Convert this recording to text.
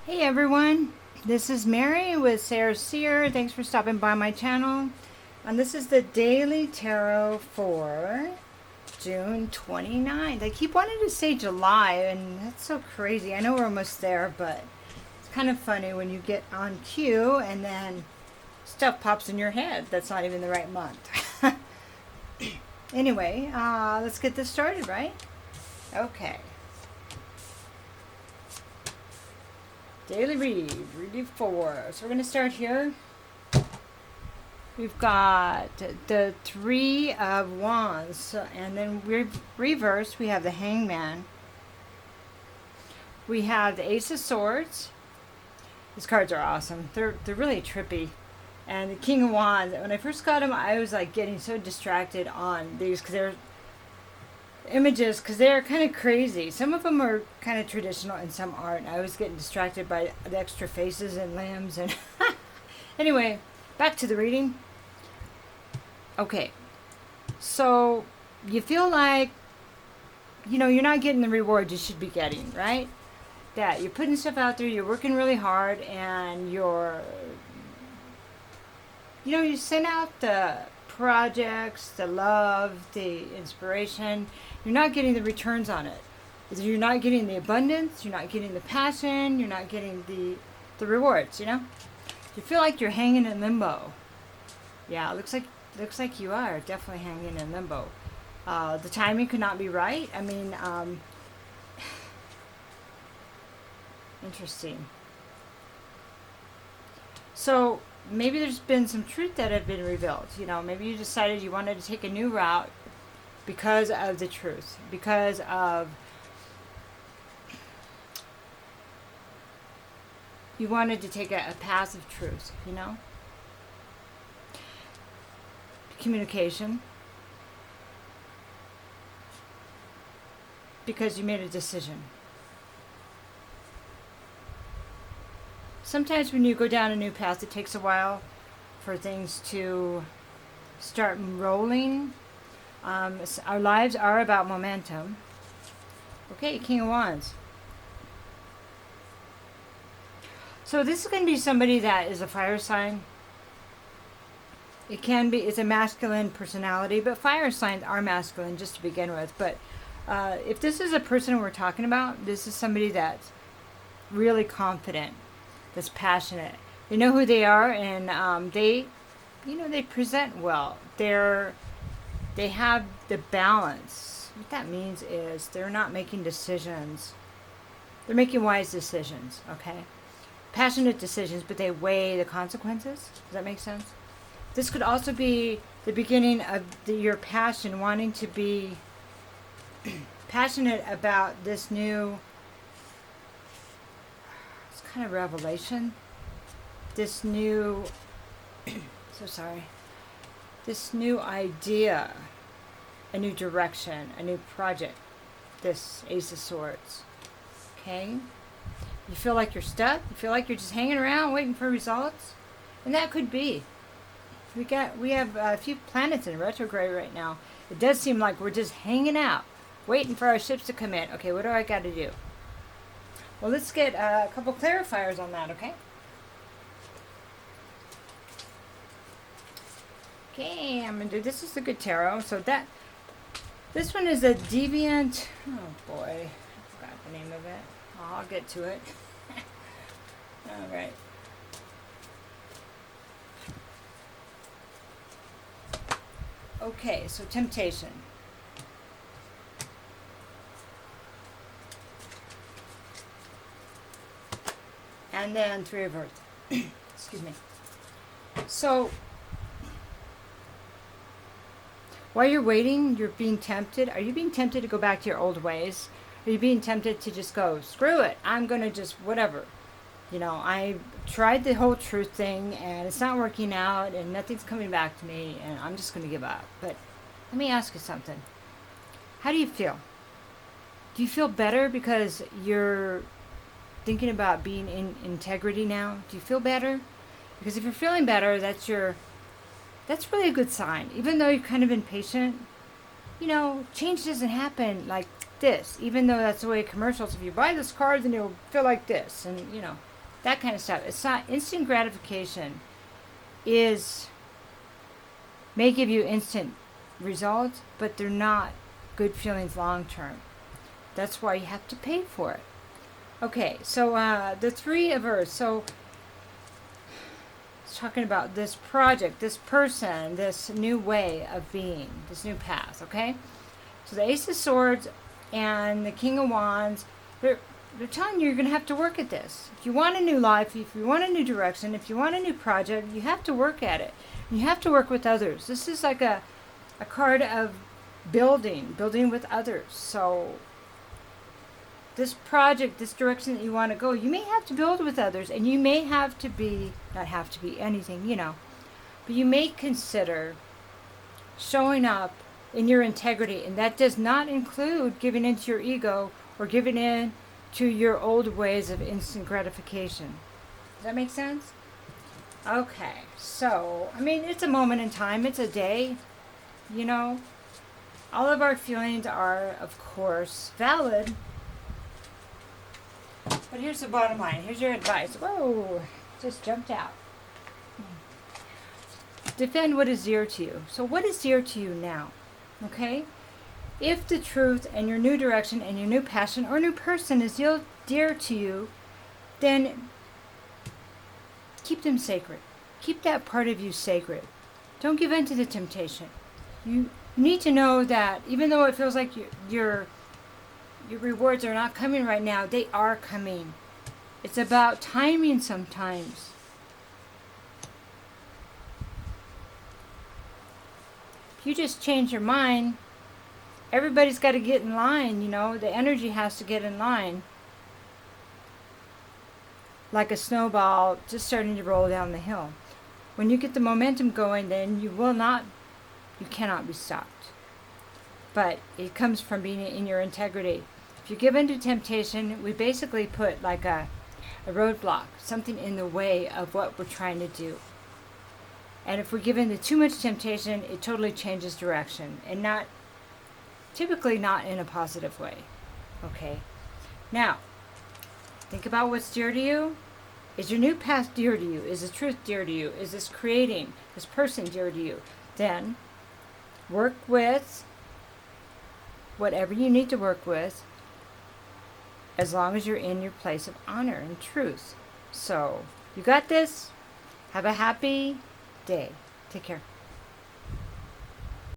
Hey everyone, this is Mary with Seer. Thanks for stopping by my channel. And this is the Daily Tarot for June 29th. I keep wanting to say July, and that's so crazy. I know we're almost there, but it's kind of funny when you get on cue and then stuff pops in your head that's not even the right month. Anyway, let's get this started, right? Okay. Daily read 4. So we're going to start here. We've got the Three of Wands, and then reverse, we have the Hangman. We have the Ace of Swords. These cards are awesome. They're really trippy. And the King of Wands. When I first got them, I was like getting so distracted on these because they're images, because they're kind of crazy. Some of them are kind of traditional and some aren't. I was getting distracted by the extra faces and limbs and anyway, back to the reading. Okay, so you feel like you're not getting the reward you should be getting, right? That you're putting stuff out there, you're working really hard, and you send out the projects, the love, the inspiration. You're not getting the returns on it. You're not getting the abundance, you're not getting the passion, you're not getting the rewards, You feel like you're hanging in limbo. Yeah, it looks like you are definitely hanging in limbo. The timing could not be right. I mean, interesting. So maybe there's been some truth that have been revealed. Maybe you decided you wanted to take a new route because of the truth, because of you wanted to take a path of truth, communication, because you made a decision. Sometimes when you go down a new path, it takes a while for things to start rolling. Our lives are about momentum. Okay, King of Wands. So this is going to be somebody that is a fire sign. It's a masculine personality, but fire signs are masculine just to begin with. But if this is a person we're talking about, this is somebody that's really confident, that's passionate. They know who they are, and they present well. They have the balance. What that means is they're not making decisions. They're making wise decisions, okay? Passionate decisions, but they weigh the consequences. Does that make sense? This could also be the beginning of your passion, wanting to be passionate about this new, it's kind of revelation. This new, this new idea, a new direction, a new project, this Ace of Swords, okay? You feel like you're stuck, you feel like you're just hanging around waiting for results, and that could be. We have a few planets in retrograde right now. It does seem like we're just hanging out, waiting for our ships to come in. Okay, what do I got to do? Well, let's get a couple clarifiers on that, okay? Okay, I'm going to do, this is the good tarot. So this one is a deviant, oh boy, I forgot the name of it. I'll get to it. All right. Okay, so temptation. And then Three of Earth. Excuse me. So while you're waiting, you're being tempted. Are you being tempted to go back to your old ways? Are you being tempted to just go, screw it, I'm going to just whatever. I tried the whole truth thing, and it's not working out, and nothing's coming back to me, and I'm just going to give up. But let me ask you something. How do you feel? Do you feel better because you're thinking about being in integrity now? Do you feel better? Because if you're feeling better, that's really a good sign. Even though you're kind of impatient, change doesn't happen like this. Even though that's the way commercials, if you buy this card, then you'll feel like this. And, that kind of stuff. It's not instant gratification is may give you instant results, but they're not good feelings long term. That's why you have to pay for it. Okay, so the Three of Earths. So it's talking about this project, this person, this new way of being, this new path. Okay, so the Ace of Swords and the King of Wands, they're telling you you're going to have to work at this. If you want a new life, if you want a new direction, if you want a new project, you have to work at it. You have to work with others. This is like a card of building with others. So this project, this direction that you want to go, you may have to build with others, and you may have to be, not have to be anything, but you may consider showing up in your integrity, and that does not include giving into your ego or giving in to your old ways of instant gratification. Does that make sense? Okay, so, it's a moment in time, it's a day, All of our feelings are, of course, valid. But here's the bottom line. Here's your advice. Whoa, just jumped out. Defend what is dear to you. So what is dear to you now? Okay? If the truth and your new direction and your new passion or new person is dear to you, then keep them sacred. Keep that part of you sacred. Don't give in to the temptation. You need to know that even though it feels like your rewards are not coming right now, they are coming. It's about timing sometimes. If you just change your mind, everybody's got to get in line, The energy has to get in line. Like a snowball just starting to roll down the hill. When you get the momentum going, then you cannot be stopped. But it comes from being in your integrity. If you give in to temptation, we basically put like a roadblock, something in the way of what we're trying to do. And if we give in to too much temptation, it totally changes direction, and typically not in a positive way. Okay? Now, think about what's dear to you. Is your new path dear to you? Is the truth dear to you? Is this creating, this person dear to you? Then work with whatever you need to work with, as long as you're in your place of honor and truth. So, you got this. Have a happy day. Take care.